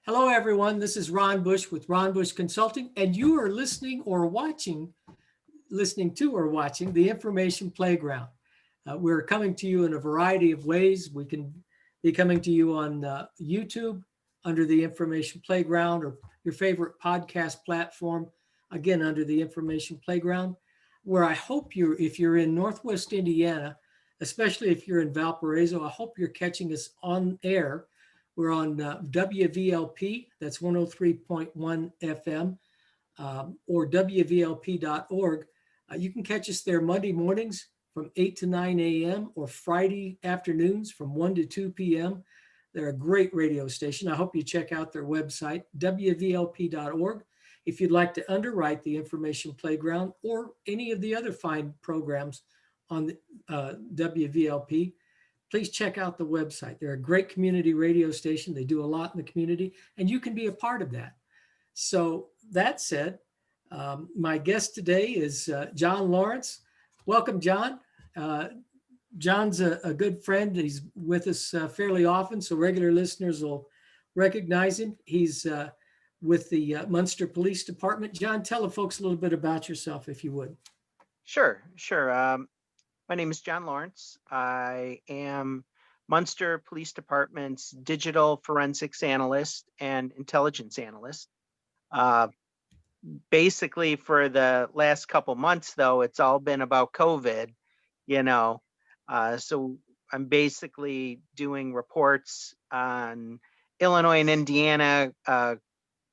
Hello, everyone. This is Ron Bush with Ron Bush Consulting, and you are listening to or watching the Information Playground. We're coming to you in a variety of ways. We can be coming to you on YouTube under the Information Playground or your favorite podcast platform, again, under the Information Playground, where I hope if you're in Northwest Indiana, especially if you're in Valparaiso, I hope you're catching us on air. We're on WVLP, that's 103.1 FM, or WVLP.org. You can catch us there Monday mornings from 8 to 9 a.m. or Friday afternoons from 1 to 2 p.m. They're a great radio station. I hope you check out their website, WVLP.org. If you'd like to underwrite the Information Playground or any of the other fine programs on WVLP, please check out the website. They're a great community radio station. They do a lot in the community, and you can be a part of that. So that said, my guest today is John Lohrentz. Welcome, John. John's a good friend. He's with us fairly often, so regular listeners will recognize him. He's with the Munster Police Department. John, tell the folks a little bit about yourself, if you would. Sure. My name is John Lohrentz. I am Munster Police Department's digital forensics analyst and intelligence analyst. Basically, for the last couple months, though, it's all been about COVID, so I'm basically doing reports on Illinois and Indiana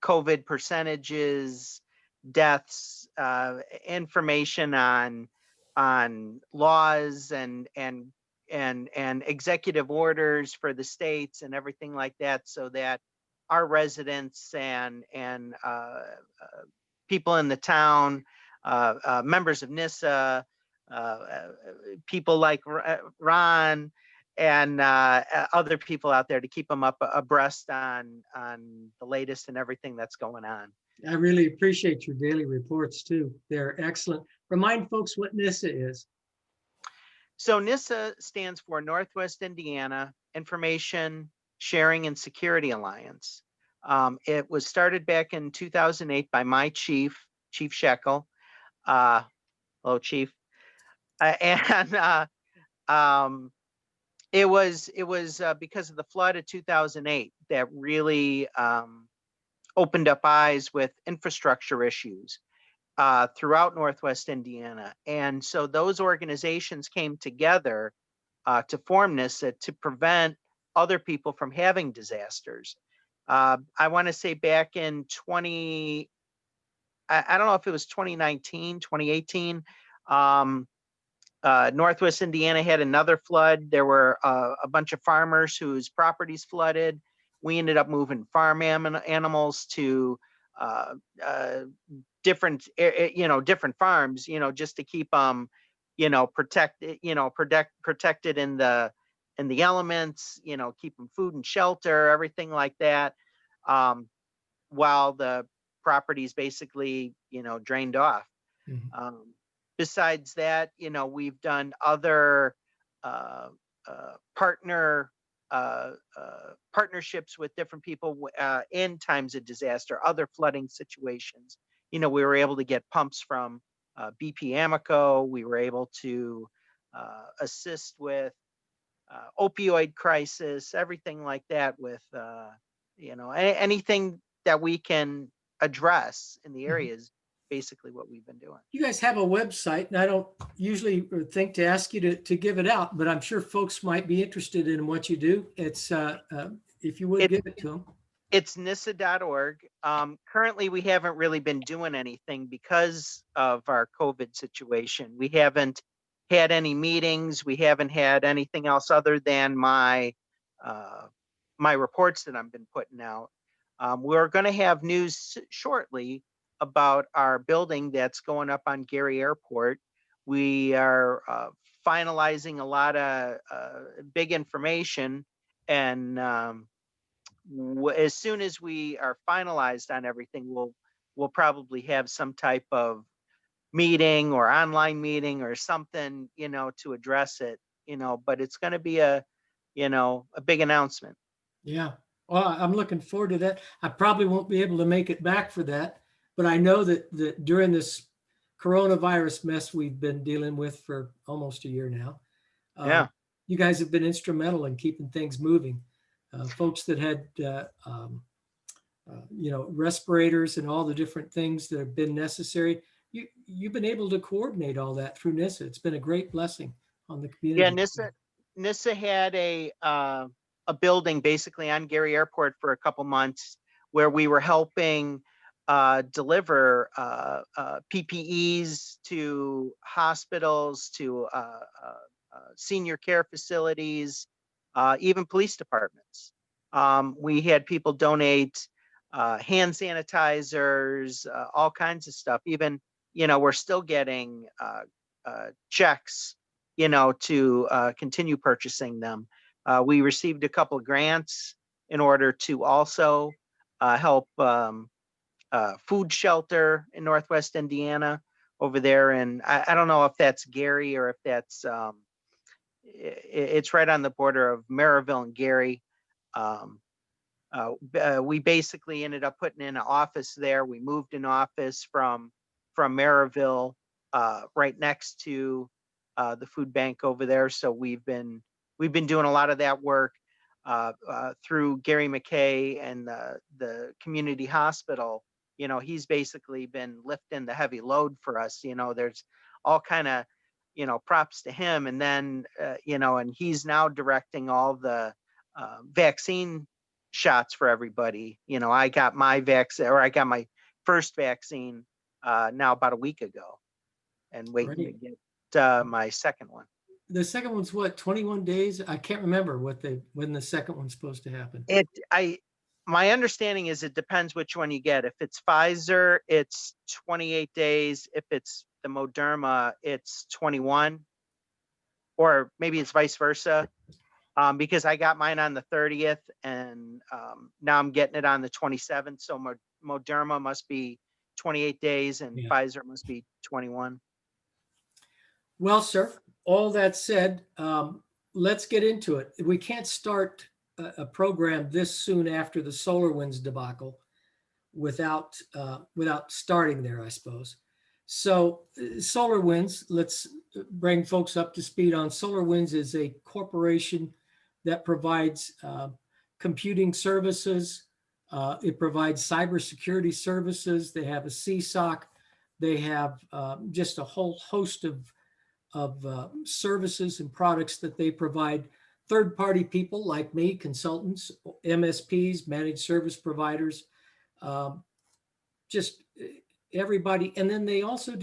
COVID percentages, deaths, information on laws and executive orders for the states and everything like that, so that our residents and people in the town, members of NISA, people like Ron and other people out there, to keep them up abreast on the latest and everything that's going on. I really appreciate your daily reports too. They're excellent. Remind folks what NISA is. So NISA stands for Northwest Indiana Information Sharing and Security Alliance. It was started back in 2008 by my Chief Shekel. Hello, Chief. It was because of the flood of 2008 that really opened up eyes with infrastructure issues throughout Northwest Indiana. And so those organizations came together to form NISA to prevent other people from having disasters. I want to say back in I don't know if it was 2019, 2018, Northwest Indiana had another flood. There were a bunch of farmers whose properties flooded. We ended up moving farm animals to different farms, just to keep them, protected in the elements, keep them food and shelter, everything like that. While the properties basically, drained off. Mm-hmm. Besides that, we've done other partnerships with different people in times of disaster, other flooding situations. We were able to get pumps from BP Amoco. We were able to assist with opioid crisis, everything like that, with anything that we can address in the area is basically what we've been doing. You guys have a website, and I don't usually think to ask you to give it out, but I'm sure folks might be interested in what you do. It's if you would give it to them. It's NISA.org. Currently, we haven't really been doing anything because of our COVID situation. We haven't had any meetings. We haven't had anything else other than my reports that I've been putting out. We're going to have news shortly about our building that's going up on Gary Airport. We are finalizing a lot of big information, and as soon as we are finalized on everything, we'll probably have some type of meeting or online meeting or something, to address it, but it's going to be a big announcement. Yeah. Well, I'm looking forward to that. I probably won't be able to make it back for that, but I know that during this coronavirus mess we've been dealing with for almost a year now, uh, Yeah. you guys have been instrumental in keeping things moving. Folks that had, respirators and all the different things that have been necessary. You've been able to coordinate all that through NISA. It's been a great blessing on the Yeah, community. NISA had a building basically on Gary Airport for a couple months where we were helping deliver PPEs to hospitals, to senior care facilities, even police departments. We had people donate hand sanitizers, all kinds of stuff. Even, we're still getting checks, to continue purchasing them. We received a couple of grants in order to also help food shelter in Northwest Indiana over there. And I don't know if that's Gary or if that's, it's right on the border of Maryville and Gary. Um, we basically ended up putting in an office there. We moved an office from Maryville, right next to the food bank over there. So we've been doing a lot of that work through Gary McKay and the community hospital. He's basically been lifting the heavy load for us. There's all kind of, props to him. And then, and he's now directing all the vaccine shots for everybody. I got my vaccine, or I got my first vaccine now about a week ago, and waiting to Great. get my second one. The second one's what, 21 days? I can't remember when the second one's supposed to happen. My understanding is it depends which one you get. If it's Pfizer, it's 28 days. If it's the Moderna, it's 21, or maybe it's vice versa. Because I got mine on the 30th, and now I'm getting it on the 27th. So Moderna must be 28 days and Yeah. Pfizer must be 21. Well, sir, all that said, let's get into it. We can't start a program this soon after the Solarwinds debacle without starting there, I suppose. So Solarwinds, let's bring folks up to speed on. Solarwinds is a corporation that provides computing services. It provides cybersecurity services. They have a CSOC. They have just a whole host of services and products that they provide third-party people like me, consultants, MSPs, managed service providers, just everybody. And then they also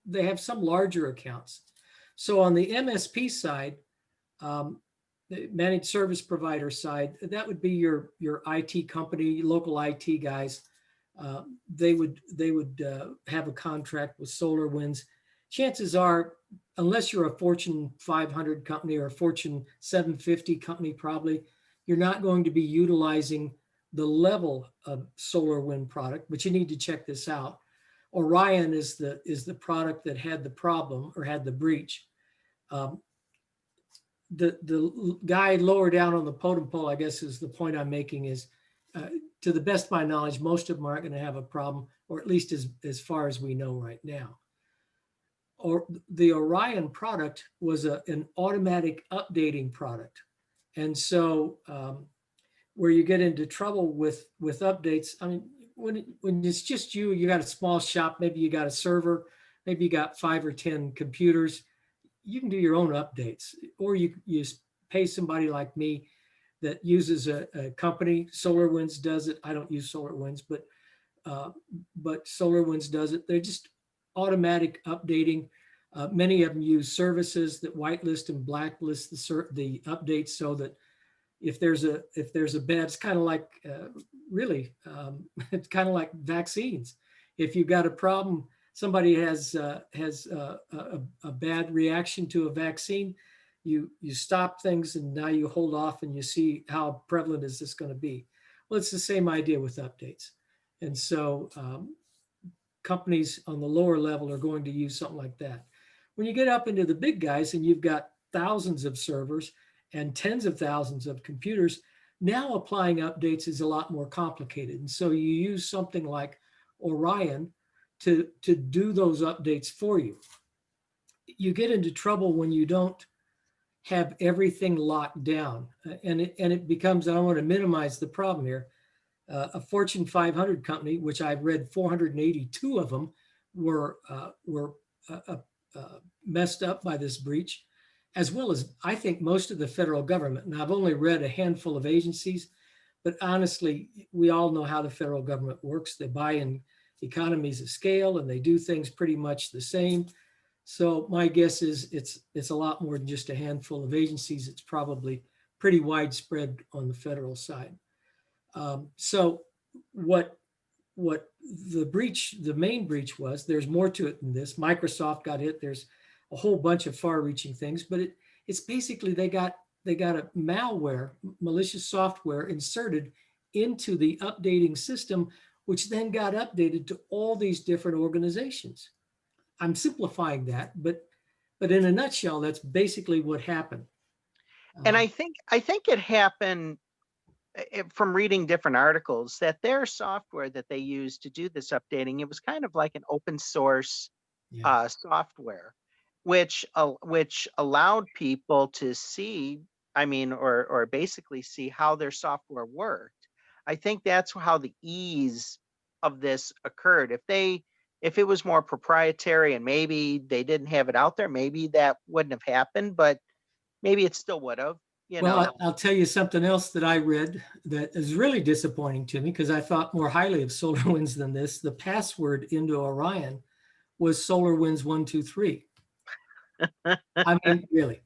they have some larger accounts. So on the MSP side, the managed service provider side, that would be your IT company, local IT guys. They would have a contract with SolarWinds. Chances are, unless you're a Fortune 500 company or a Fortune 750 company, probably you're not going to be utilizing the level of SolarWind product, but you need to check this out. Orion is the product that had the problem or had the breach. The guy lower down on the totem pole, I guess, is the point I'm making, is to the best of my knowledge, most of them aren't going to have a problem, or at least as far as we know right now. Or the Orion product was an automatic updating product. And so where you get into trouble with updates, I mean, when it's just you got a small shop, maybe you got a server, maybe you got 5 or 10 computers, you can do your own updates, or you pay somebody like me that uses a company. SolarWinds does it. I don't use SolarWinds, but SolarWinds does it. They're just automatic updating. Many of them use services that whitelist and blacklist the updates, so that if there's a bad, it's kind of like it's kind of like vaccines. If you've got a problem, somebody has a bad reaction to a vaccine, you stop things, and now you hold off and you see how prevalent is this going to be. Well, it's the same idea with updates. And so companies on the lower level are going to use something like that. When you get up into the big guys and you've got thousands of servers and tens of thousands of computers, Now applying updates is a lot more complicated. And so you use something like Orion to do those updates for you. You get into trouble when you don't have everything locked down. And it becomes, I don't want to minimize the problem here, a Fortune 500 company, which I've read 482 of them were messed up by this breach, as well as I think most of the federal government. And I've only read a handful of agencies, but honestly, we all know how the federal government works. They buy in economies of scale and they do things pretty much the same. So my guess is it's a lot more than just a handful of agencies. It's probably pretty widespread on the federal side. So what the main breach was, there's more to it than this. Microsoft got hit. There's a whole bunch of far-reaching things, but it's basically they got a malware, malicious software inserted into the updating system, which then got updated to all these different organizations. I'm simplifying that, but in a nutshell, that's basically what happened. And I think it happened from reading different articles that their software that they used to do this updating, it was kind of like an open source software, which allowed people to see, I mean, or basically see how their software worked. I think that's how the ease of this occurred. If it was more proprietary and maybe they didn't have it out there, maybe that wouldn't have happened, but maybe it still would have. Well, I'll tell you something else that I read that is really disappointing to me because I thought more highly of SolarWinds than this. The password into Orion was SolarWinds 123. I mean, really,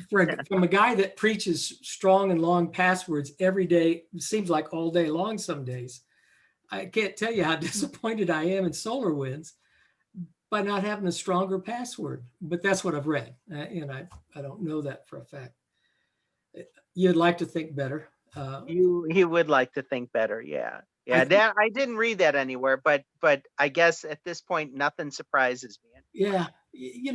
from a guy that preaches strong and long passwords every day, it seems like all day long some days. I can't tell you how disappointed I am in SolarWinds by not having a stronger password, but that's what I've read. And I don't know that for a fact. You'd like to think better. You would like to think better. Yeah. That I didn't read that anywhere, but I guess at this point, nothing surprises me. Yeah.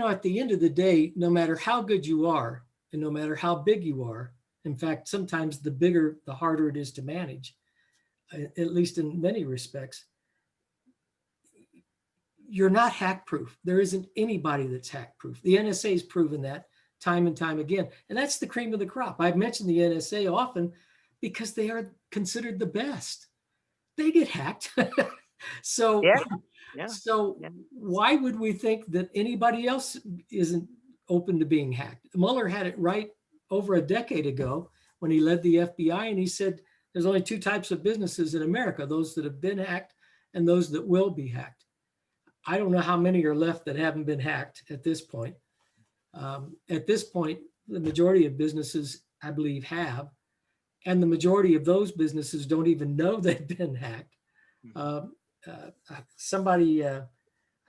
At the end of the day, no matter how good you are and no matter how big you are, in fact, sometimes the bigger, the harder it is to manage, at least in many respects, you're not hack proof. There isn't anybody that's hack proof. The NSA has proven that time and time again. And that's the cream of the crop. I've mentioned the NSA often because they are considered the best. They get hacked. So why would we think that anybody else isn't open to being hacked? Mueller had it right over a decade ago when he led the FBI, and he said there's only two types of businesses in America, those that have been hacked and those that will be hacked. I don't know how many are left that haven't been hacked at this point. At this point, the majority of businesses, I believe, have, and the majority of those businesses don't even know they've been hacked. Somebody, I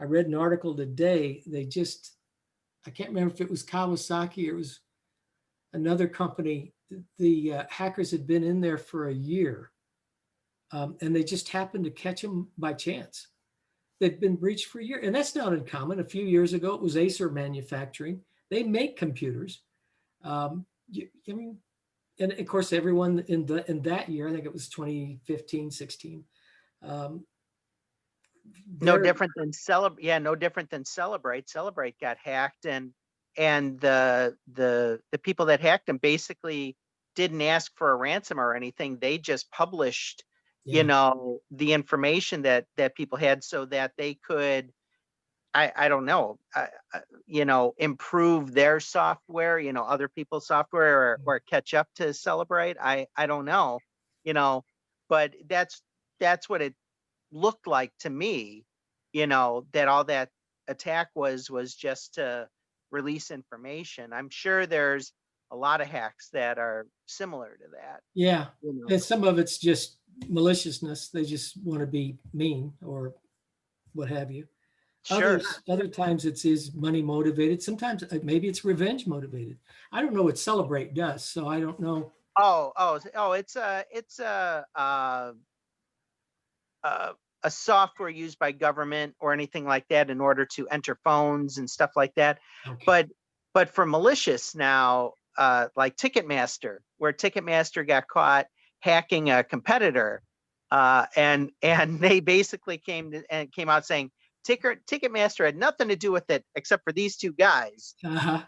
read an article today, I can't remember if it was Kawasaki or it was another company. The hackers had been in there for a year, and they just happened to catch them by chance. They've been breached for a year, and that's not uncommon. A few years ago, it was Acer Manufacturing. They make computers. And of course, everyone in that year, I think it was 2015, 16. No different than Celebrate. Celebrate got hacked, and the people that hacked them basically didn't ask for a ransom or anything. They just published, the information that people had so that they could, I don't know, improve their software, other people's software, or catch up to Celebrate. I don't know, but that's what it looked like to me, that all that attack was just to release information. I'm sure there's a lot of hacks that are similar to that. Yeah. And some of it's just maliciousness. They just want to be mean or what have you. Sure. Other times it is money motivated. Sometimes maybe it's revenge motivated. I don't know what Celebrate does, so I don't know. It's a software used by government or anything like that in order to enter phones and stuff like that. Okay. But for malicious now, like Ticketmaster, where Ticketmaster got caught hacking a competitor, and they basically came out saying Ticketmaster had nothing to do with it except for these two guys. Uh-huh.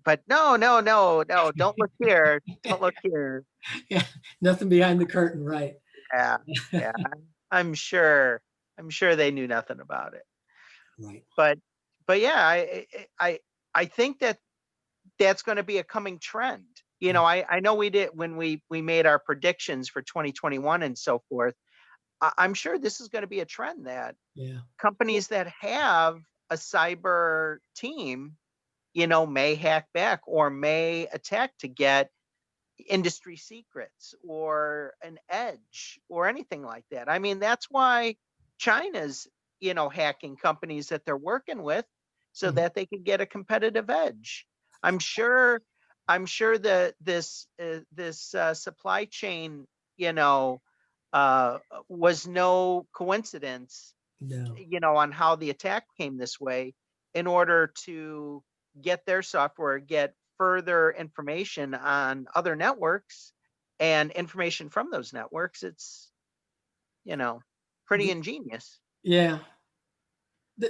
But no, don't look here, don't look here. Yeah, nothing behind the curtain, right? Yeah, yeah. I'm sure they knew nothing about it. Right. But yeah, I think that that's going to be a coming trend. You know, I know we did when we made our predictions for 2021 and so forth. I'm sure this is going to be a trend that Yeah. companies that have a cyber team, you know, may hack back or may attack to get industry secrets or an edge or anything like that. I mean, that's why China's, you know, hacking companies that they're working with so Mhm. that they could get a competitive edge. I'm sure that this supply chain, you know, was no coincidence, No. you know, on how the attack came this way in order to get their software, get further information on other networks and information from those networks. It's, you know, pretty The- ingenious. yeah.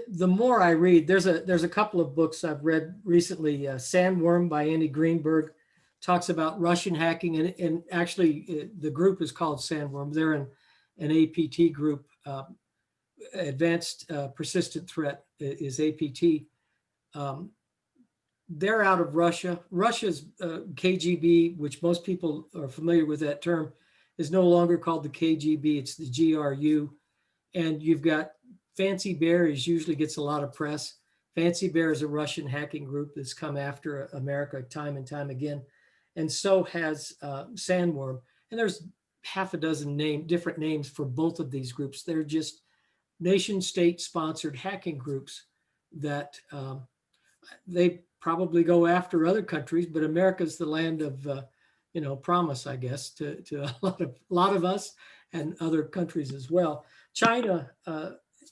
The more I read, there's a couple of books I've read recently. Sandworm by Andy Greenberg talks about Russian hacking, and actually the group is called Sandworm. They're an APT group. Advanced Persistent Threat is APT. Um, they're out of Russia. Russia's KGB, which most people are familiar with that term, is no longer called the KGB. It's the GRU. And you've got Fancy Bear is usually gets a lot of press. Fancy Bear is a Russian hacking group that's come after America time and time again. And so has Sandworm. And there's half a dozen different names for both of these groups. They're just nation state sponsored hacking groups that they probably go after other countries, but America's the land of promise, I guess, to a lot of us and other countries as well. China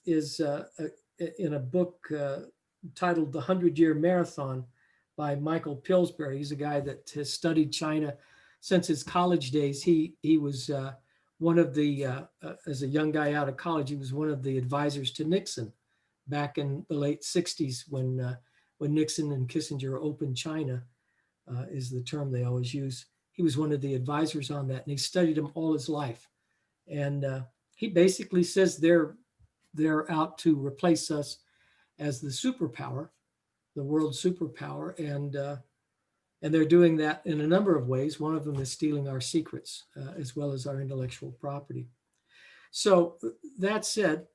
is in a book titled The 100-Year Marathon by Michael Pillsbury. He's a guy that has studied China since his college days. He was one of the as a young guy out of college, he was one of the advisors to Nixon back in the late 60s when Nixon and Kissinger opened China, is the term they always use. He was one of the advisors on that, and he studied him all his life. And he basically says they're out to replace us as the superpower, the world superpower, and they're doing that in a number of ways. One of them is stealing our secrets as well as our intellectual property. So that said,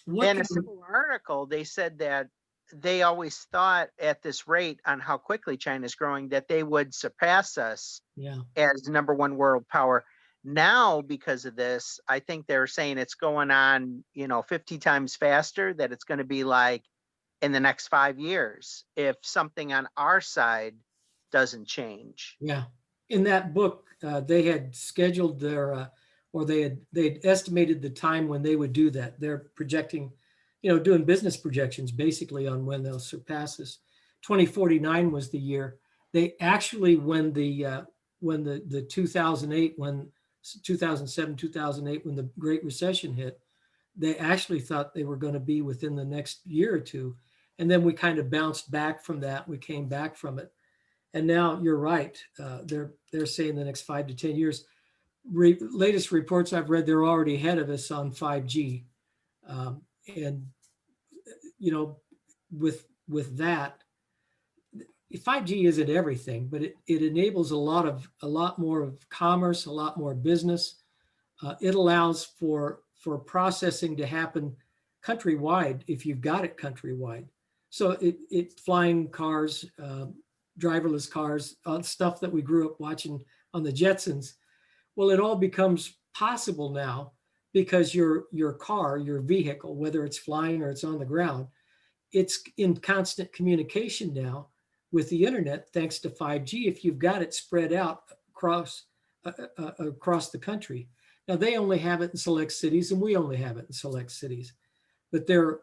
what In can a similar article, they said that they always thought at this rate on how quickly China's growing that they would surpass us yeah as number one world power. Now, because of this, I think they're saying it's going on, you know, 50 times faster, that it's going to be like in the next 5 years if something on our side doesn't change. Yeah, in that book, they had scheduled or they'd estimated the time when they would do that. They're projecting, doing business projections basically on when they'll surpass us. 2049 was the year. They actually, when the 2008, when 2007, 2008, when the Great Recession hit, they actually thought they were going to be within the next year or two, and then we kind of bounced back from that. We came back from it. And now you're right. They're saying the next 5 to 10 years. Latest reports I've read, they're already ahead of us on 5G, and you know, with that, 5G isn't everything, but it enables a lot more of commerce, a lot more business. It allows for processing to happen countrywide if you've got it countrywide. So it flying cars, driverless cars, stuff that we grew up watching on the Jetsons. Well, it all becomes possible now because your car, your vehicle, whether it's flying or it's on the ground, it's in constant communication now with the internet thanks to 5G. If you've got it spread out across the country. Now they only have it in select cities, and we only have it in select cities, but they're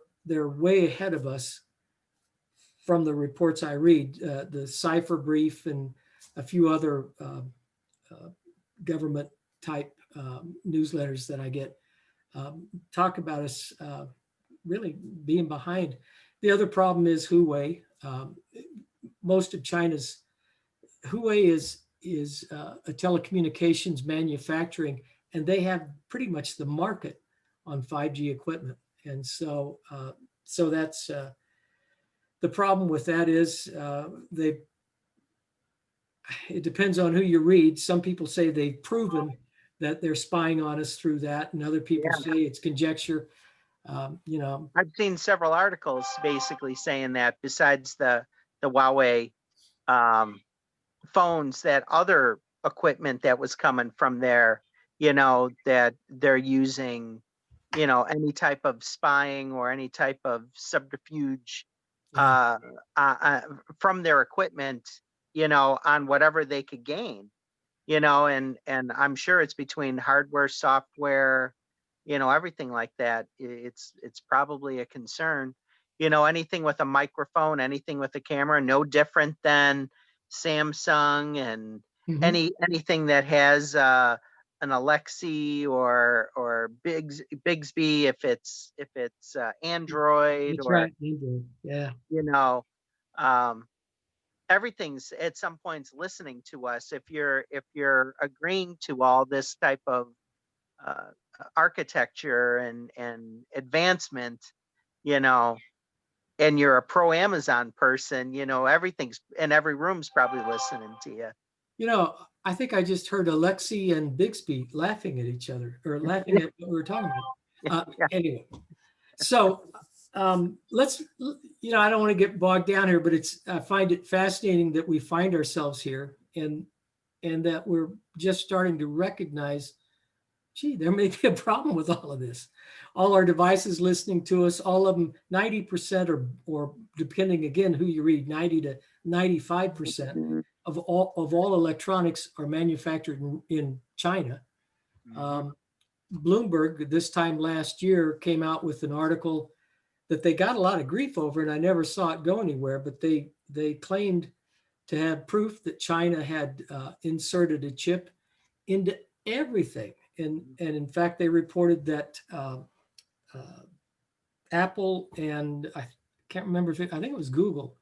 way ahead of us from the reports I read, the Cipher Brief and a few other government type newsletters that I get, talk about us really being behind. The other problem is Huawei. Most of China's Huawei is a telecommunications manufacturing, and they have pretty much the market on 5G equipment. And so so that's the problem with that is it depends on who you read. Some people say they've proven that they're spying on us through that, and other people Yeah. say it's conjecture. You know, I've seen several articles basically saying that besides the Huawei phones, that other equipment that was coming from there, that they're using, any type of spying or any type of subterfuge yeah, uh, from their equipment, on whatever they could gain, and I'm sure it's between hardware, software, everything like that. It's probably a concern. Anything with a microphone, anything with a camera, no different than Samsung, and hmm, anything that has an Alexi or Bigsby, if it's Android, that's or right. Yeah, you know um, everything's at some points listening to us. If you're agreeing to all this type of uh, architecture and advancement, you know and you're a pro Amazon person, everything's in every room's probably listening to you. you know, I think I just heard Alexi and Bixby laughing at each other or laughing at what we were talking about. Yeah. Anyway, so let's, I don't want to get bogged down here, but I find it fascinating that we find ourselves here and that we're just starting to recognize, gee, there may be a problem with all of this. All our devices listening to us, all of them, 90% or depending again who you read, 90 to 95% of all electronics are manufactured in China. Mhm. Um, Bloomberg this time last year came out with an article that they got a lot of grief over, and I never saw it go anywhere. But they claimed to have proof that China had inserted a chip into everything, and in fact they reported that uh, Apple and I can't remember if I think it was Google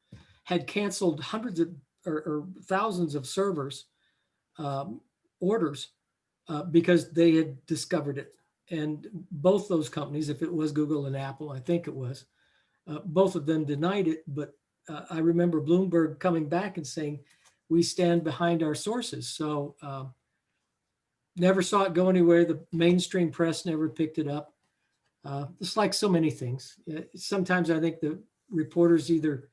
had canceled hundreds of or thousands of servers um, orders because they had discovered it. And both those companies, if it was Google and Apple, I think it was, both of them denied it. But I remember Bloomberg coming back and saying, we stand behind our sources. So never saw it go anywhere. The mainstream press never picked it up. It's like so many things. Sometimes I think the reporters either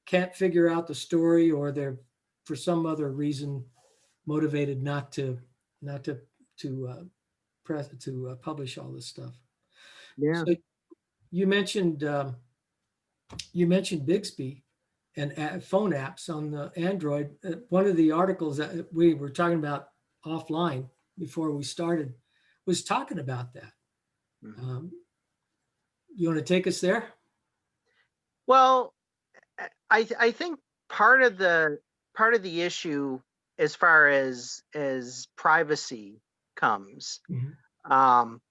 can't figure out the story or they're, for some other reason, motivated not to publish all this stuff. Yeah. So you mentioned Bixby and phone apps on the Android. One of the articles that we were talking about offline before we started was talking about that. Mhm. Um, you want to take us there? Well, I think part of the issue, as far as privacy comes, Mhm. um,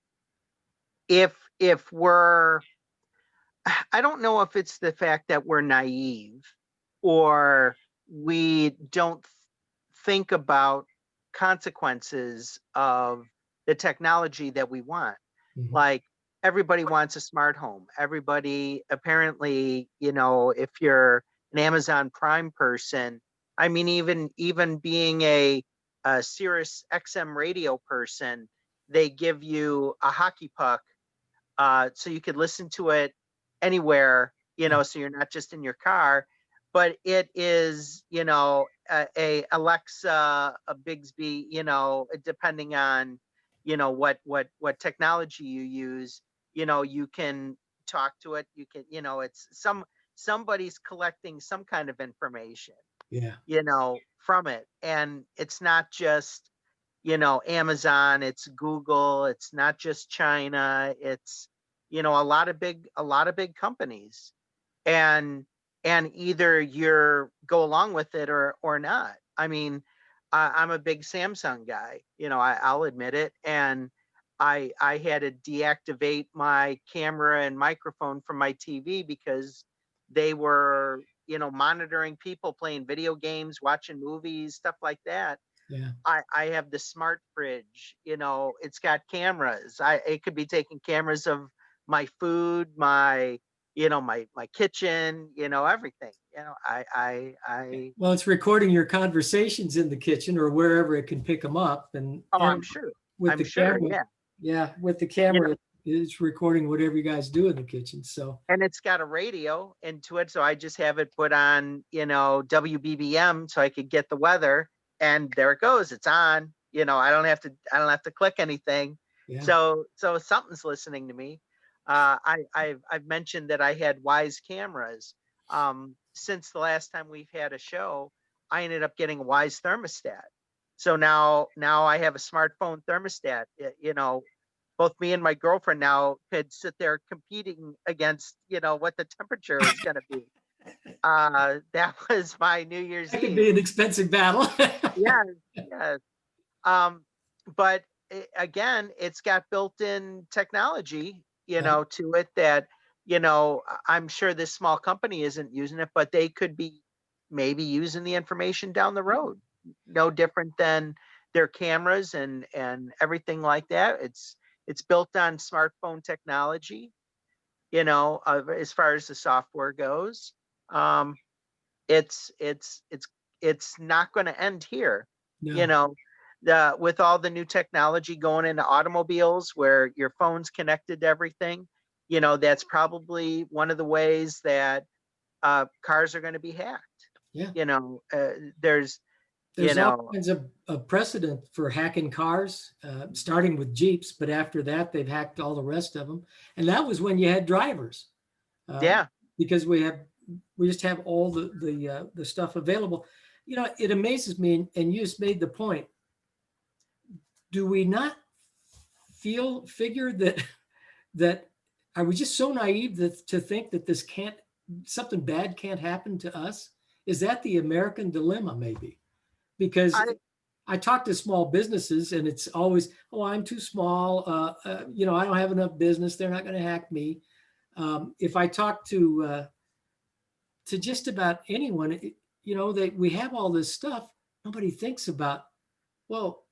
if we're I don't know if it's the fact that we're naive, or we don't think about consequences of the technology that we want. Mhm. Like, everybody wants a smart home. Everybody apparently, if you're an Amazon Prime person, I mean, even being a Sirius XM radio person, they give you a hockey puck, so you could listen to it anywhere, Yeah. so you're not just in your car. But it is, a Alexa, a Bigsby, depending on, what technology you use, you can talk to it. You can, it's somebody's collecting some kind of information, Yeah. from it. And it's not just, Amazon, it's Google, it's not just China, it's, a lot of big companies. And and either you're go along with it or not. I mean, I'm a big Samsung guy, I'll admit it. And I had to deactivate my camera and microphone from my TV because they were, monitoring people playing video games, watching movies, stuff like that. Yeah. I have the smart fridge, it's got cameras. It could be taking cameras of my food, my kitchen, everything. Well, it's recording your conversations in the kitchen or wherever it can pick them up. Oh, And I'm sure. with I'm the sure, camera, yeah. yeah, with the You know, camera, it's recording whatever you guys do in the kitchen. So, and it's got a radio into it, so I just have it put on, WBBM so I could get the weather, and there it goes. It's on. I don't have to click anything. yeah. So something's listening to me. I've mentioned that I had Wise cameras. Since the last time we've had a show, I ended up getting a Wise thermostat. So now I have a smartphone thermostat. Both me and my girlfriend now could sit there competing against, what the temperature is going to be. That was my New Year's That could Eve. be an expensive battle. Yeah, yeah. Um, but again, it's got built-in technology, Yeah. to it that, I'm sure this small company isn't using it, but they could be maybe using the information down the road. No different than their cameras and everything like that. It's built on smartphone technology, as far as the software goes. Um, it's not going to end here. You No. know, with all the new technology going into automobiles where your phone's connected to everything, that's probably one of the ways that cars are going to be hacked. Yeah. There's, you There's all know, kinds of precedent for hacking cars, starting with Jeeps, but after that, they've hacked all the rest of them. And that was when you had drivers, um, yeah, because we just have all the stuff available. It amazes me, and you just made the point. Do we not figure that are we just so naive to think that something bad can't happen to us? Is that the American dilemma, maybe? Because I, I talk to small businesses and it's always, oh, I'm too small. I don't have enough business. They're not going to hack me. If I talk to just about anyone, that we have all this stuff, nobody thinks about, well,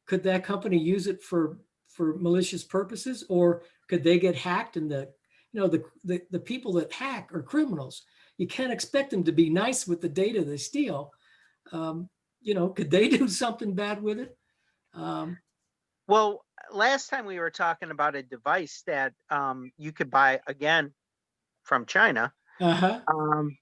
could that company use it for malicious purposes, or could they get hacked? And the people that hack are criminals. You can't expect them to be nice with the data they steal. Um, could they do something bad with it? Um, well, last time we were talking about a device that you could buy again from China. uh-huh. Um,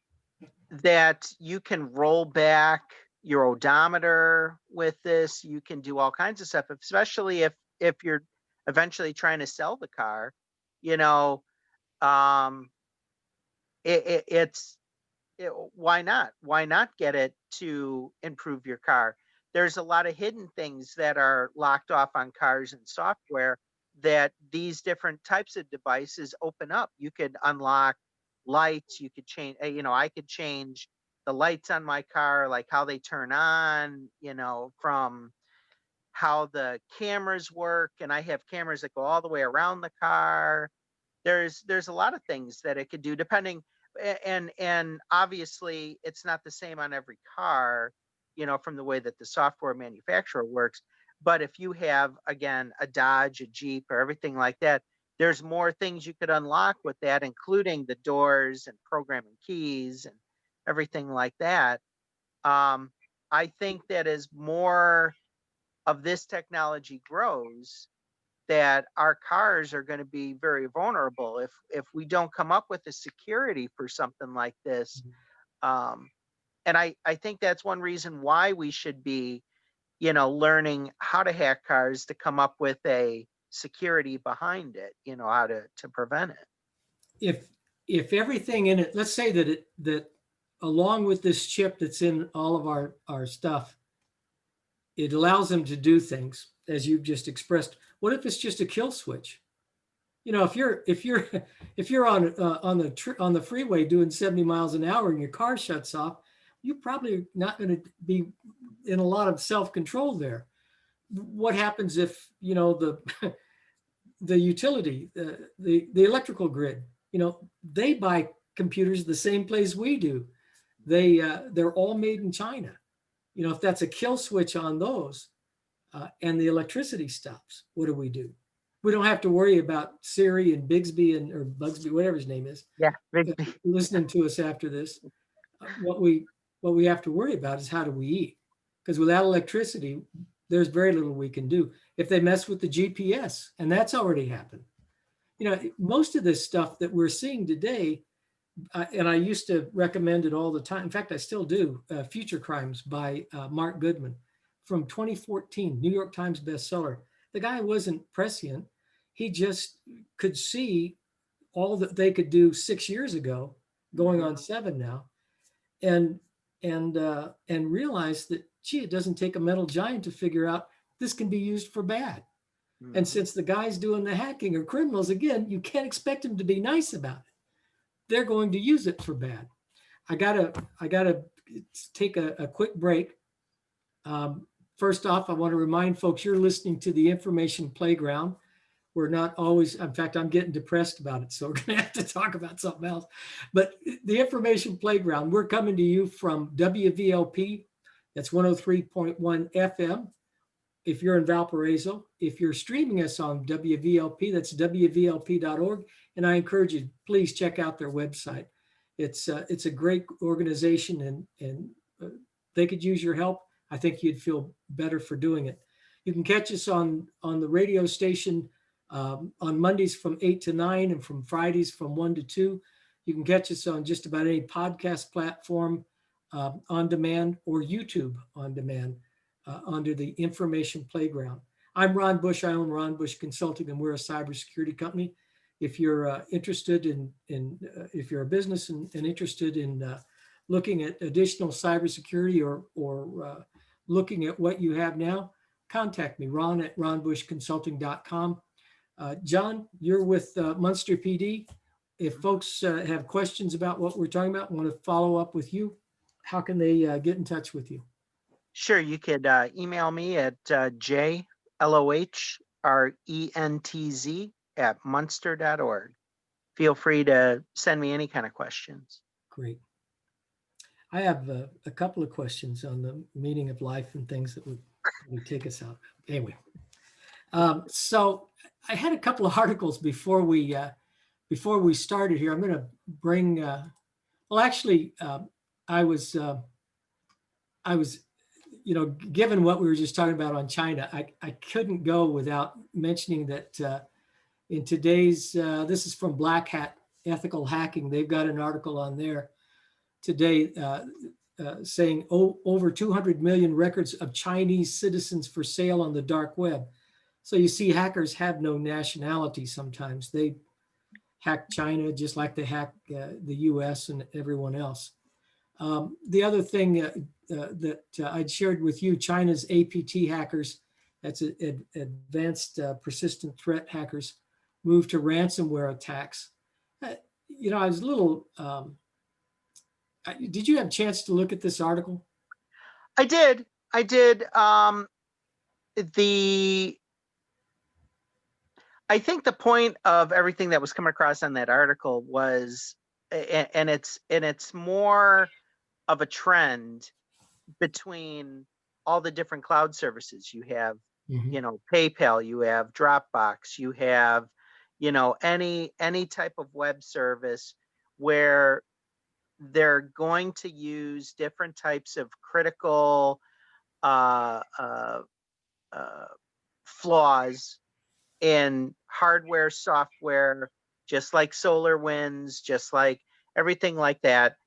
that you can roll back your odometer with this. You can do all kinds of stuff, especially if you're eventually trying to sell the car. You know, um, it's why not? Why not get it to improve your car? There's a lot of hidden things that are locked off on cars and software that these different types of devices open up. You could unlock lights, you could change, I could change the lights on my car, like how they turn on, from how the cameras work. And I have cameras that go all the way around the car. There's a lot of things that it could do depending, and obviously it's not the same on every car, from the way that the software manufacturer works. But if you have, again, a Dodge, a Jeep, or everything like that, there's more things you could unlock with that, including the doors and programming keys and everything like that. I think that as more of this technology grows, that our cars are going to be very vulnerable if we don't come up with a security for something like this. Um, and I think that's one reason why we should be, learning how to hack cars to come up with a security behind it, how to prevent it. if everything in it, let's say that along with this chip that's in all of our stuff, it allows them to do things as you've just expressed. What if it's just a kill switch? You know, if you're on the freeway doing 70 miles an hour and your car shuts off, you're probably not going to be in a lot of self-control there. What happens if, you know, the utility, the electrical grid, you know, they buy computers the same place we do. They're all made in China. You know, if that's a kill switch on those, and the electricity stops, what do? We don't have to worry about Siri and Bigsby or Bugsby, whatever his name is, Yeah. listening to us after this. What we have to worry about is how do we eat? Because without electricity, there's very little we can do. If they mess with the GPS, and that's already happened. You know, most of this stuff that we're seeing today, and I used to recommend it all the time. In fact, I still do. Future Crimes by Mark Goodman from 2014, New York Times bestseller. The guy wasn't prescient. He just could see all that they could do 6 years ago, going on 7 now, and realized that, gee, it doesn't take a metal giant to figure out this can be used for bad. And since the guys doing the hacking are criminals, again, you can't expect them to be nice about it. They're going to use it for bad. I gotta take a quick break. First off, I want to remind folks you're listening to the Information Playground. We're not always, in fact, I'm getting depressed about it, so we're going to have to talk about something else. But the Information Playground, we're coming to you from WVLP, that's 103.1 FM. If you're in Valparaiso, if you're streaming us on WVLP, that's WVLP.org. And I encourage you, please check out their website. It's a great organization, and they could use your help. I think you'd feel better for doing it. You can catch us on the radio station on Mondays from 8 to 9 and from Fridays from 1 to 2. You can catch us on just about any podcast platform on demand or YouTube on demand under the Information Playground. I'm Ron Bush. I own Ron Bush Consulting, and we're a cybersecurity company. If you're interested if you're a business and interested in looking at additional cybersecurity or looking at what you have now, contact me, Ron at ronbushconsulting.com. John, you're with Munster P.D. If folks have questions about what we're talking about, want to follow up with you, how can they get in touch with you? Sure, you could email me at jlohrentz@munster.org. Feel free to send me any kind of questions. Great. I have a couple of questions on the meaning of life and things that would take us out. Anyway, so I had a couple of articles before we started here. I'm going to bring. Well, actually, I was, given what we were just talking about on China, I couldn't go without mentioning that in today's, this is from Black Hat Ethical Hacking. They've got an article on there today saying over 200 million records of Chinese citizens for sale on the dark web. So you see, hackers have no nationality sometimes. They hack China just like they hack the US and everyone else. The other thing that I'd shared with you, China's APT hackers, that's advanced persistent threat hackers, moved to ransomware attacks. I was a little, did you have a chance to look at this article? I did. I think the point of everything that was coming across on that article was, and it's more of a trend between all the different cloud services you have. PayPal, you have Dropbox, you have, any type of web service where they're going to use different types of critical flaws in hardware, software, just like Solarwinds, just like everything like that,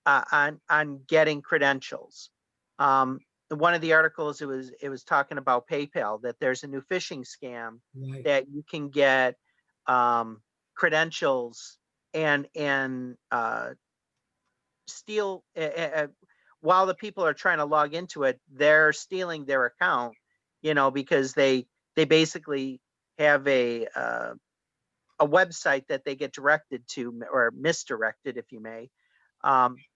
on getting credentials. One of the articles, it was talking about PayPal, that there's a new phishing scam that you can get credentials and steal while the people are trying to log into it. They're stealing their account, because they basically have a a website that they get directed to or misdirected, if you may.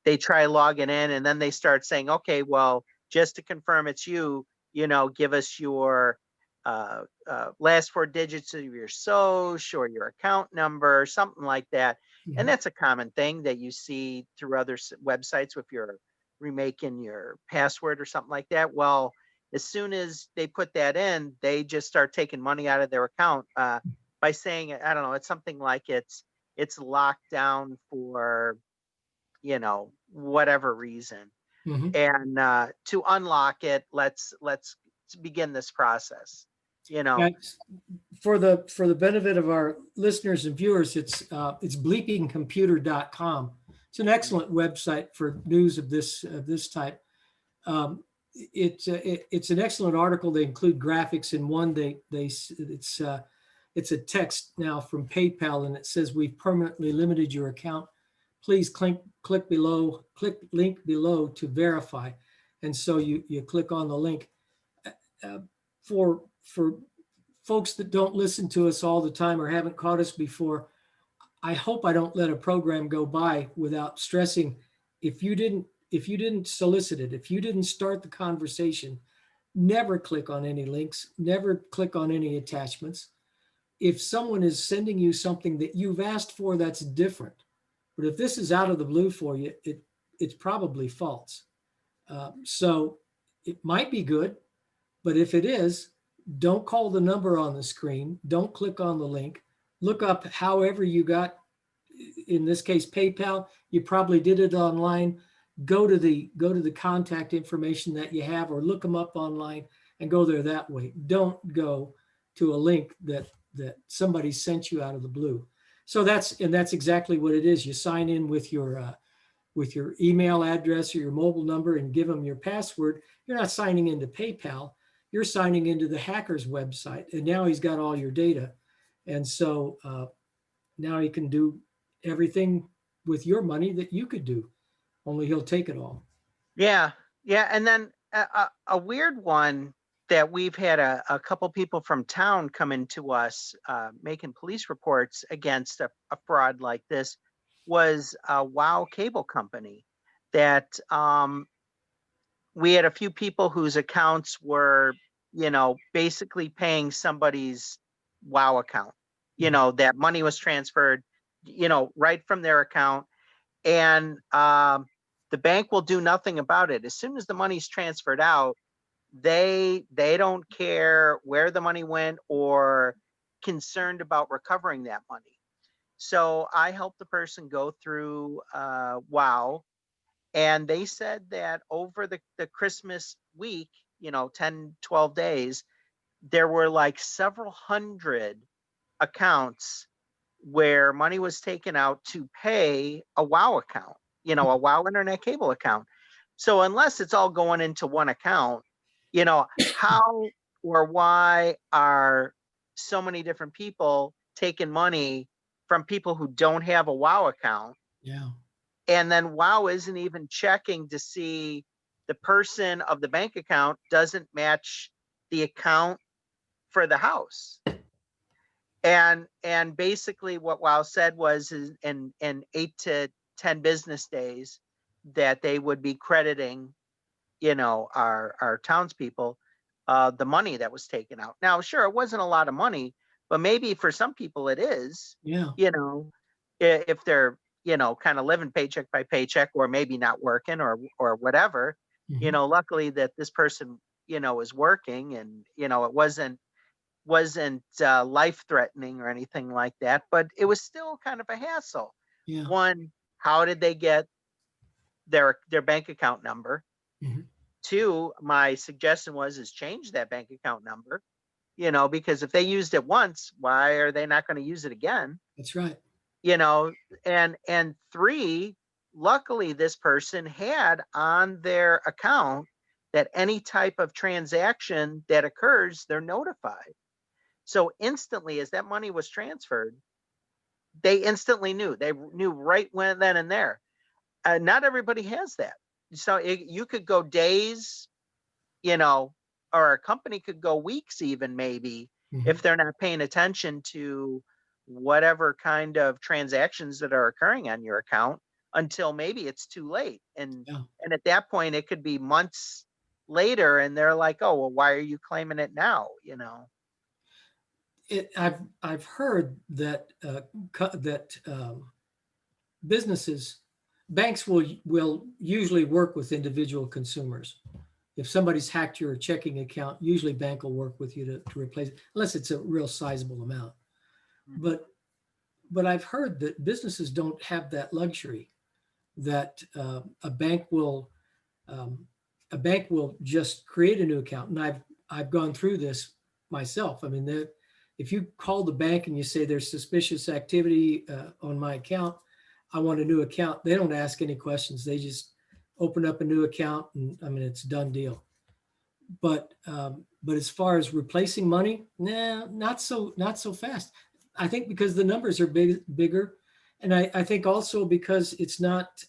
They try logging in and then they start saying, okay, well, just to confirm it's you, give us your last 4 digits of your social or your account number, something like that. And Mhm. that's a common thing that you see through other websites if you're remaking your password or something like that. Well, as soon as they put that in, they just start taking money out of their account by saying, I don't know, it's something like it's locked down for whatever reason. Mhm. And to unlock it, let's begin this process. You know, That's for the benefit of our listeners and viewers, it's bleepingcomputer.com. It's an excellent website for news of this type. Um, it's an excellent article. They include graphics in one. It's a text now from PayPal, and it says we've permanently limited your account. Please click link below to verify. And so you click on the link. Uh, for folks that don't listen to us all the time or haven't caught us before, I hope I don't let a program go by without stressing if you didn't solicit it, if you didn't start the conversation, never click on any links, never click on any attachments. If someone is sending you something that you've asked for, that's different. But if this is out of the blue for you, it's probably false. So it might be good, but if it is, don't call the number on the screen. Don't click on the link. Look up however you got, in this case, PayPal. You probably did it online. Go to the contact information that you have, or look them up online and go there that way. Don't go to a link that somebody sent you out of the blue. So that's exactly what it is. You sign in with your email address or your mobile number and give them your password. You're not signing into PayPal. You're signing into the hacker's website, and now he's got all your data. And so now he can do everything with your money that you could do, only he'll take it all. yeah, yeah. And then a weird one that we've had a couple people from town come into us making police reports against a fraud like this was a WOW cable company that we had a few people whose accounts were, basically paying somebody's WOW account. That money was transferred, right from their account, and the bank will do nothing about it. As soon as the money's transferred out, they don't care where the money went or concerned about recovering that money. So I helped the person go through WOW, and they said that over the Christmas week, 10, 12 days, there were like several hundred accounts where money was taken out to pay a WOW account, a WOW internet cable account. So unless it's all going into one account, how or why are so many different people taking money from people who don't have a WOW account? Yeah. And then WOW isn't even checking to see the person of the bank account doesn't match the account for the house. And basically what WOW said was in 8 to 10 business days that they would be crediting, our townspeople the money that was taken out. Now, sure, it wasn't a lot of money, but maybe for some people it is, Yeah. if they're, kind of living paycheck by paycheck or maybe not working or whatever, Mhm. luckily that this person, is working and, it wasn't life threatening or anything like that, but it was still kind of a hassle. Yeah. One, how did they get their bank account number? Mhm. Two, my suggestion is change that bank account number, because if they used it once, why are they not going to use it again? That's right. You know, and three, luckily this person had on their account that any type of transaction that occurs, they're notified. So instantly, as that money was transferred, they instantly knew. They knew right when, then, and there. Not everybody has that. So you could go days, you know, or a company could go weeks, even maybe, if Mhm. they're not paying attention to whatever kind of transactions that are occurring on your account until maybe it's too late. Yeah. And at that point, it could be months later, and they're like, "Oh, well, why are you claiming it now?" I've heard that businesses, banks will usually work with individual consumers. If somebody's hacked your checking account, usually bank will work with you to replace it, unless it's a real sizable amount. Mhm. But I've heard that businesses don't have that luxury. That um, a bank will just create a new account, and I've gone through this myself. I mean, if you call the bank and you say there's suspicious activity on my account, I want a new account, they don't ask any questions. They just open up a new account, and I mean, it's a done deal. But as far as replacing money, nah, not so fast. I think because the numbers are bigger, and I think also because it's not.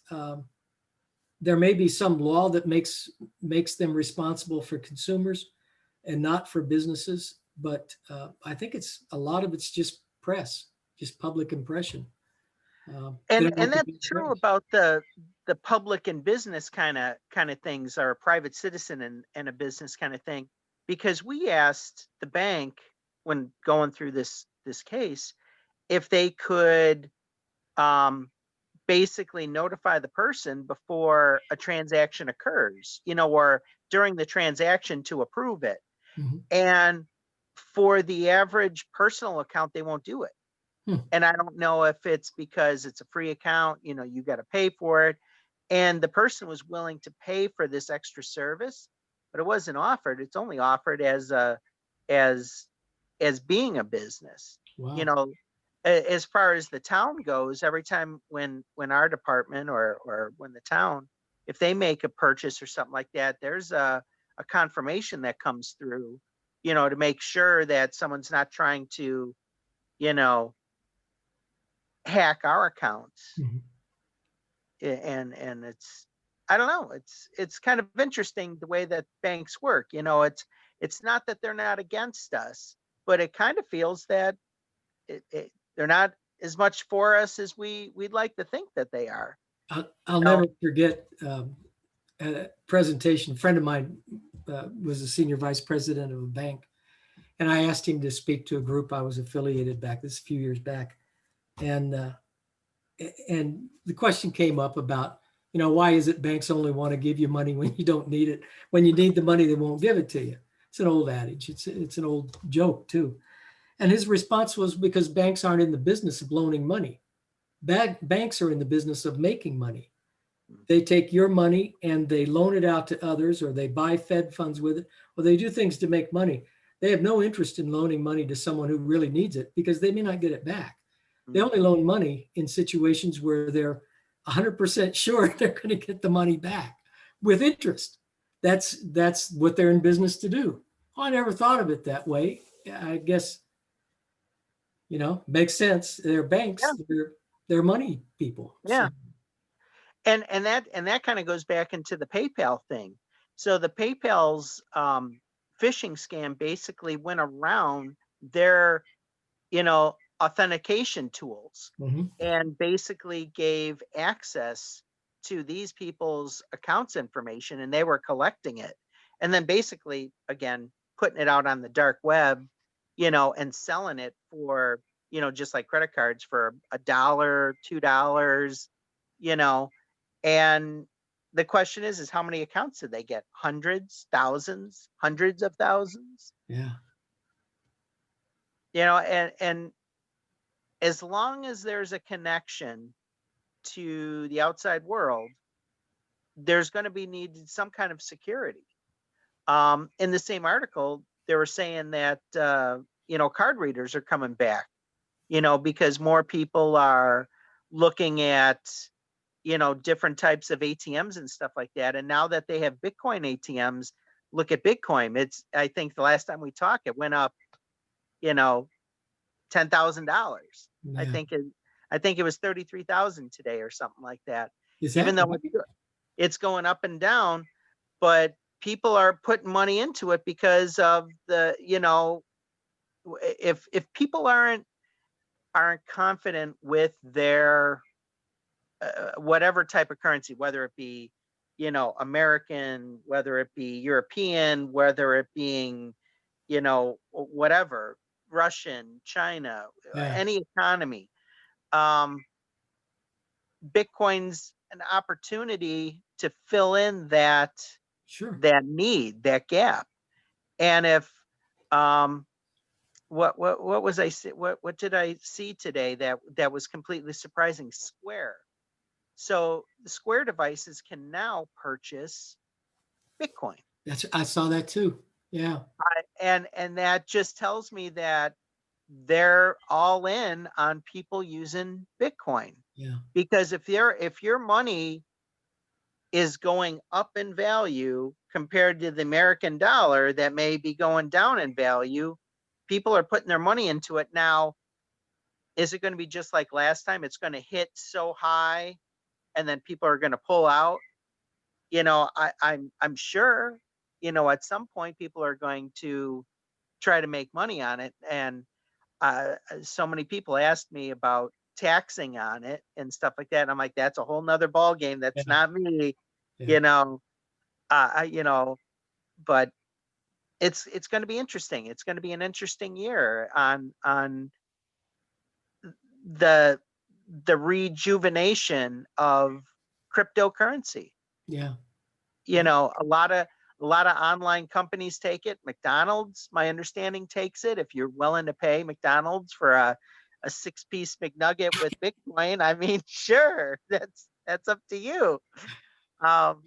There may be some law that makes them responsible for consumers and not for businesses. But I think it's a lot of it's just press, just public impression. They And don't want the that's big true praise. about the public and business kind of things, or a private citizen and a business kind of thing, because we asked the bank when going through this case if they could um, basically notify the person before a transaction occurs, or during the transaction to approve it. Mhm. And for the average personal account, they won't do it. Hmm. And I don't know if it's because it's a free account, you got to pay for it. And the person was willing to pay for this extra service, but it wasn't offered. It's only offered as as being a business. You Wow. know, as far as the town goes, every time when our department or when the town, if they make a purchase or something like that, there's a confirmation that comes through, to make sure that someone's not trying to, you know, hack our accounts. Mhm. And it's, I don't know, it's kind of interesting the way that banks work. It's not that they're not against us, but it kind of feels that they're not as much for us as we'd like to think that they are. I'll you know never forget a presentation. A friend of mine was a senior vice president of a bank, and I asked him to speak to a group I was affiliated back. This a few years back, and the question came up about, why is it banks only want to give you money when you don't need it? When you need the money, they won't give it to you. It's an old adage. It's an old joke too. And his response was because banks aren't in the business of loaning money. Banks are in the business of making money. They take your money and they loan it out to others, or they buy Fed funds with it, or they do things to make money. They have no interest in loaning money to someone who really needs it because they may not get it back. They only Mhm. loan money in situations where they're 100% sure they're going to get the money back with interest. That's what they're in business to do. Oh, I never thought of it that way. I guess, makes sense. They're Yeah, banks. They're money people. So, yeah. And that kind of goes back into the PayPal thing. So the PayPal's phishing scam basically went around their, authentication tools, mhm. and basically gave access to these people's accounts information, and they were collecting it, and then basically, again, putting it out on the dark web, and selling it for, just like credit cards, for $1, $2, you know and the question is how many accounts did they get? Hundreds, thousands, hundreds of thousands? Yeah. And as long as there's a connection to the outside world, there's going to be needed some kind of security. In the same article, they were saying that card readers are coming back, because more people are looking at different types of ATMs and stuff like that. And now that they have Bitcoin ATMs, look at Bitcoin. I think the last time we talked, it went up, you know, $10,000. I Yeah. think it, I think it was 33,000 today or something like that. Is Even that though right? it's going up and down, but people are putting money into it because of if people aren't aren't confident with their whatever type of currency, whether it be, American, whether it be European, whether it being, whatever, Russian, China, Yeah, any economy. Um, Bitcoin's an opportunity to fill in sure. that need, that gap. And if um, what was what did I see today that was completely surprising? Square. So the Square devices can now purchase Bitcoin. I saw that too. Yeah, And that just tells me that they're all in on people using Bitcoin. yeah, Because if your money is going up in value compared to the American dollar that may be going down in value, people are putting their money into it now. Is it going to be just like last time? It's going to hit so high and then people are going to pull out. I'm sure, at some point people are going to try to make money on it. And so many people asked me about taxing on it and stuff like that. And I'm like, that's a whole nother ball game. That's yeah, not me, yeah, you know. You know, but it's going to be interesting. It's going to be an interesting year on the the rejuvenation of cryptocurrency. yeah. A lot of online companies take it. McDonald's, my understanding, takes it. If you're willing to pay McDonald's for a 6-piece McNugget with Bitcoin, I mean, sure, that's up to you. Um,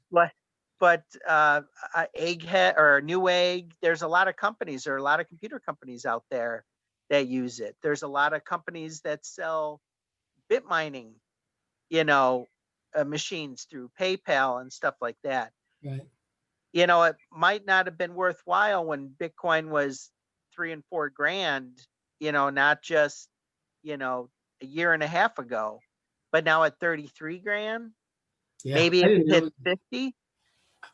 but Egghead or Newegg, there's a lot of companies, there are a lot of computer companies out there that use it. There's a lot of companies that sell bit mining, you know, machines through PayPal and stuff like that. Right. It might not have been worthwhile when Bitcoin was 3 and 4 grand, not just, a year and a half ago, but now at 33 grand, Yeah, maybe if it hit 50, I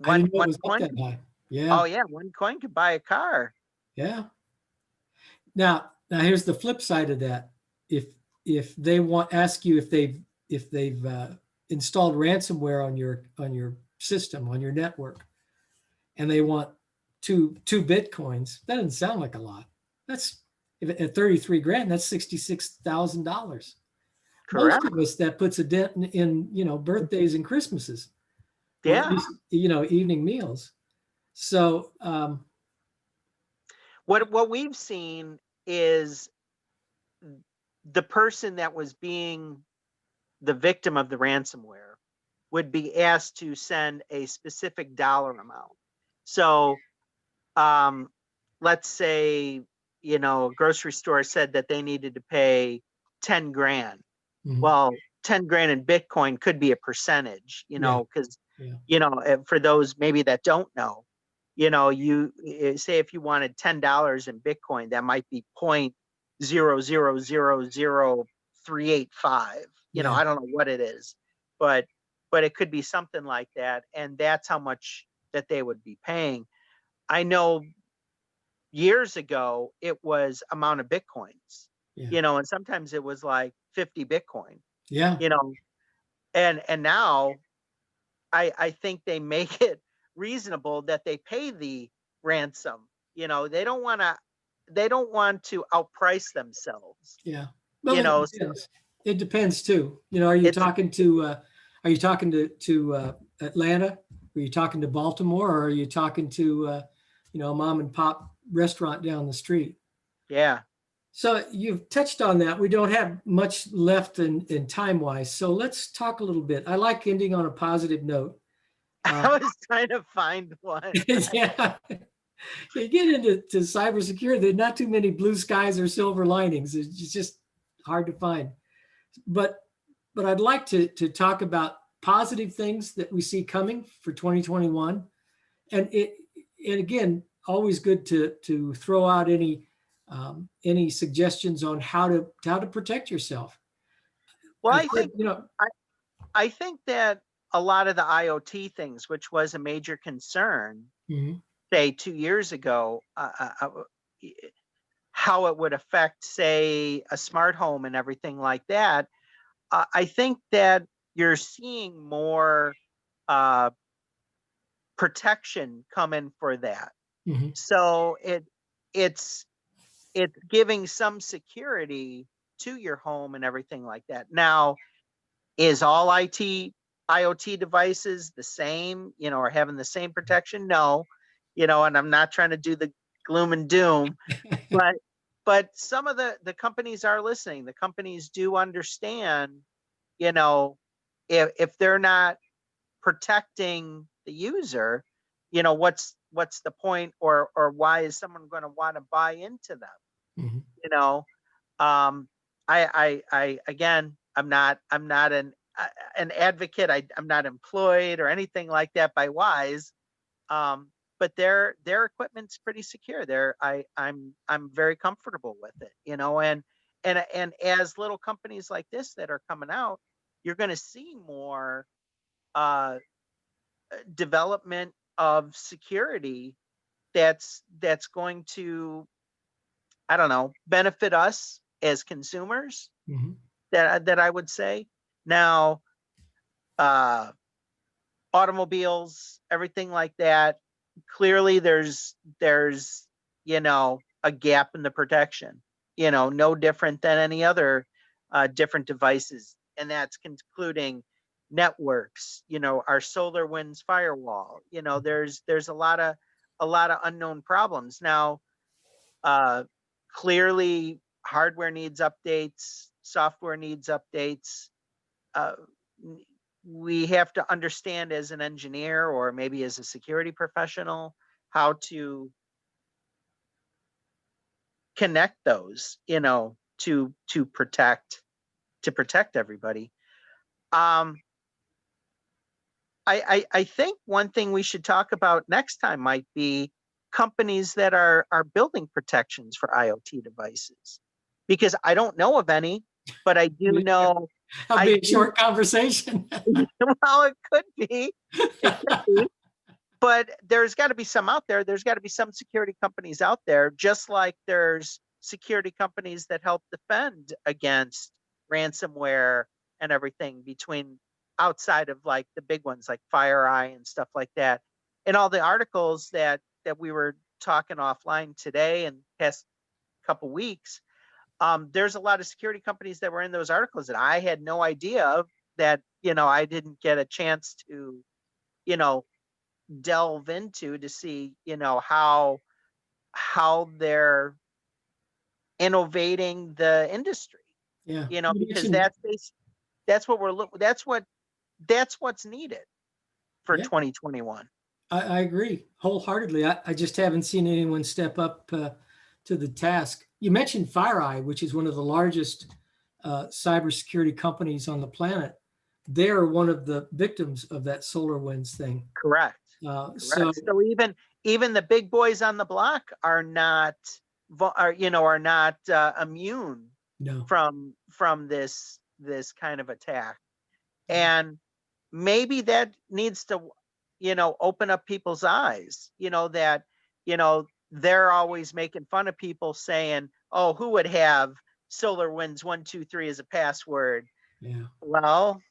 one, didn't know it one was up coin, that high. Yeah, oh yeah, one coin could buy a car. yeah. Now here's the flip side of that. If they ask you if they've installed ransomware on your system on your network, and they want two bitcoins, that doesn't sound like a lot. That's if at 33 grand, that's $66,000. Most Correct. of us, that puts a dent in birthdays and Christmases, or at Yeah. least evening meals. So What we've seen is the person that was being the victim of the ransomware would be asked to send a specific dollar amount. So, um, let's say, a grocery store said that they needed to pay 10 grand. mhm, Well, 10 grand in Bitcoin could be a percentage, yeah, because, yeah, for those maybe that don't know, you say if you wanted $10 in Bitcoin, that might be 0.0000385. yeah, I don't know what it is, but it could be something like that, and that's how much that they would be paying. I know years ago it was amount of Bitcoins, yeah, and sometimes it was like 50 Bitcoin, yeah, you know, and now I think they make it reasonable that they pay the ransom. They don't want to outprice themselves. yeah. Well, it So depends. It depends too. Are you it's talking to Atlanta? Are you talking to Baltimore, or are you talking to a mom and pop restaurant down the street? yeah. So you've touched on that. We don't have much left in time wise. So let's talk a little bit. I like ending on a positive note. I was trying to find one. Yeah, you get into cybersecurity, there's not too many blue skies or silver linings. It's just hard to find. But I'd like to talk about positive things that we see coming for 2021. And again, always good to throw out any suggestions on how to protect yourself. Well, I I said, think I, I think that a lot of the IoT things, which was a major concern, mhm, say 2 years ago, how it would affect, say, a smart home and everything like that, I think that you're seeing more uh, protection come in for that. Mhm. So it's it's giving some security to your home and everything like that. Now, is all IoT devices the same, or having the same protection? No, and I'm not trying to do the gloom and doom, but some of the companies are listening. The companies do understand, you know, if they're not protecting the user, what's the point, or why is someone going to want to buy into them? Mhm. You know, I again, I'm not an advocate. I'm not employed or anything like that by Wise. But their equipment's pretty secure. I'm very comfortable with it, and as little companies like this that are coming out, you're going to see more uh, development of security that's going to, I don't know, benefit us as consumers. Mhm. That I would say. Now, uh, automobiles, everything like that. Clearly, there's a gap in the protection. No different than any other different devices, and that's including networks. Our Solarwinds firewall. There's a lot of unknown problems now. Uh, Clearly, hardware needs updates, software needs updates. Uh, we have to understand as an engineer or maybe as a security professional how to connect those, to protect everybody. Um, I think one thing we should talk about next time might be companies that are building protections for IoT devices, because I don't know of any, but I do Yeah, know. that'll I be a do. short conversation. Well, it could be. It could be. But there's got to be some out there. There's got to be some security companies out there, just like there's security companies that help defend against ransomware and everything, between outside of like the big ones like FireEye and stuff like that. And all the articles that we were talking offline today and past couple weeks, there's a lot of security companies that were in those articles that I had no idea of, that I didn't get a chance to you know delve into to see how they're innovating the industry, Yeah. You because mentioned, that's what we're look that's what's needed for yeah, 2021. I agree wholeheartedly. I just haven't seen anyone step up to the task. You mentioned FireEye, which is one of the largest cybersecurity companies on the planet. They're one of the victims of that SolarWinds thing. Correct. So, Correct. So even the big boys on the block are not immune no. from this kind of attack. And maybe that needs to open up people's eyes, that they're always making fun of people saying, oh, who would have SolarWinds 123 as a password? Yeah. Well,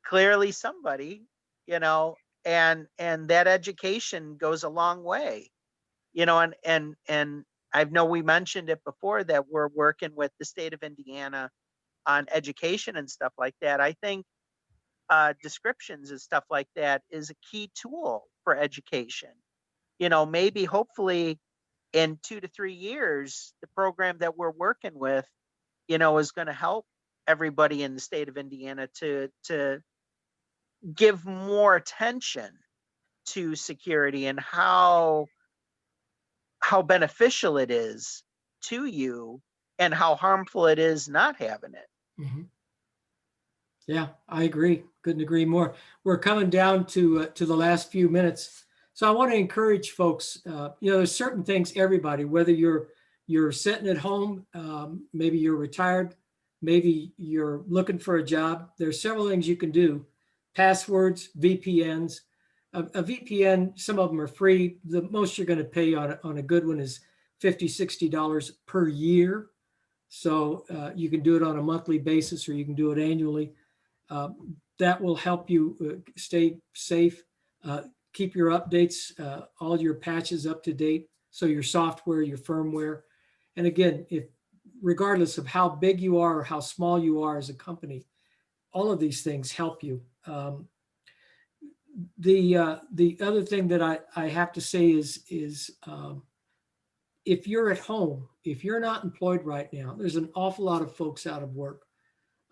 clearly somebody, you know and that education goes a long way, and I know we mentioned it before that we're working with the state of Indiana on education and stuff like that. I think descriptions and stuff like that is a key tool for education. Maybe hopefully in 2 to 3 years, the program that we're working with, is going to help everybody in the state of Indiana to give more attention to security and how beneficial it is to you and how harmful it is not having it. Mhm. Yeah, I agree. Couldn't agree more. We're coming down to the last few minutes, so I want to encourage folks. There's certain things everybody, whether you're sitting at home, maybe you're retired, maybe you're looking for a job. There's several things you can do. Passwords, VPNs. A VPN, some of them are free. The most you're going to pay on a good one is $50, $60 per year. So you can do it on a monthly basis or you can do it annually. That will help you stay safe, keep your updates, all your patches up to date. So your software, your firmware. And again, if regardless of how big you are or how small you are as a company, all of these things help you. The other thing that I have to say is if you're at home, if you're not employed right now, there's an awful lot of folks out of work.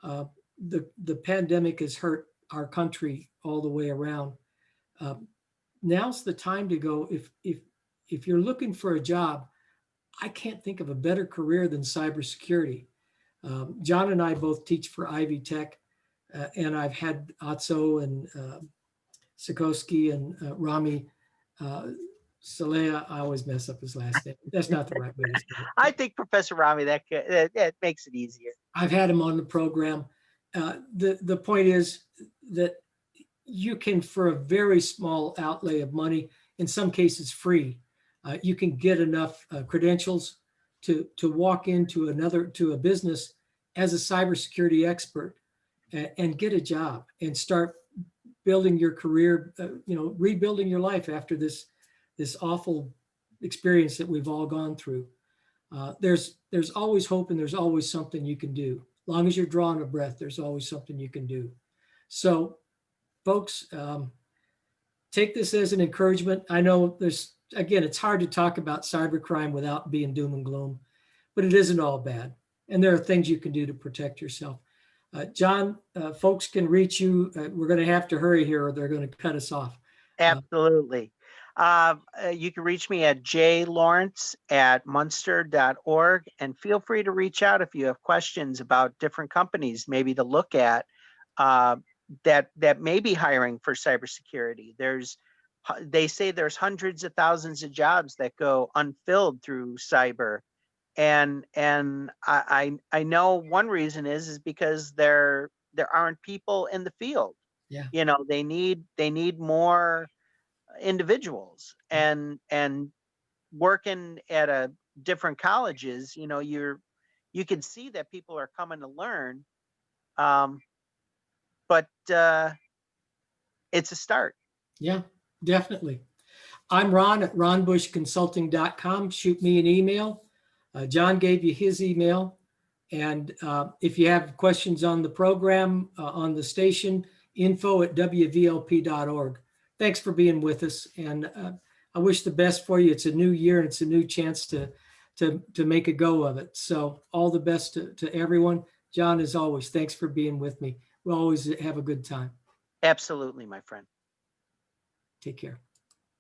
The pandemic has hurt our country all the way around. Now's the time to go. If you're looking for a job, I can't think of a better career than cybersecurity. John and I both teach for Ivy Tech, and I've had Atso and Sikorsky and Rami Saleh. I always mess up his last name. That's not the right way to say it. I think Professor Rami, that makes it easier. I've had him on the program. The point is that you can, for a very small outlay of money, in some cases free, you can get enough credentials to walk into a business as a cybersecurity expert and get a job and start building your career, rebuilding your life after this awful experience that we've all gone through. There's always hope and there's always something you can do. As long as you're drawing a breath, there's always something you can do. So folks, take this as an encouragement. I know it's hard to talk about cybercrime without being doom and gloom, but it isn't all bad. And there are things you can do to protect yourself. John, folks can reach you. We're going to have to hurry here or they're going to cut us off. Absolutely. You can reach me at jlohrentz@munster.org, and feel free to reach out if you have questions about different companies, maybe to look at that may be hiring for cybersecurity. They say there's hundreds of thousands of jobs that go unfilled through cyber. And I know one reason is because there aren't people in the field. Yeah. They need more individuals, and working at different colleges, you can see that people are coming to learn, but it's a start. Yeah, definitely. I'm Ron at ronbushconsulting.com. Shoot me an email. John gave you his email. And if you have questions on the program, on the station, info@wvlp.org. Thanks for being with us. And I wish the best for you. It's a new year and it's a new chance to make a go of it. So all the best to everyone. John, as always, thanks for being with me. We'll always have a good time. Absolutely, my friend. Take care.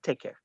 Take care.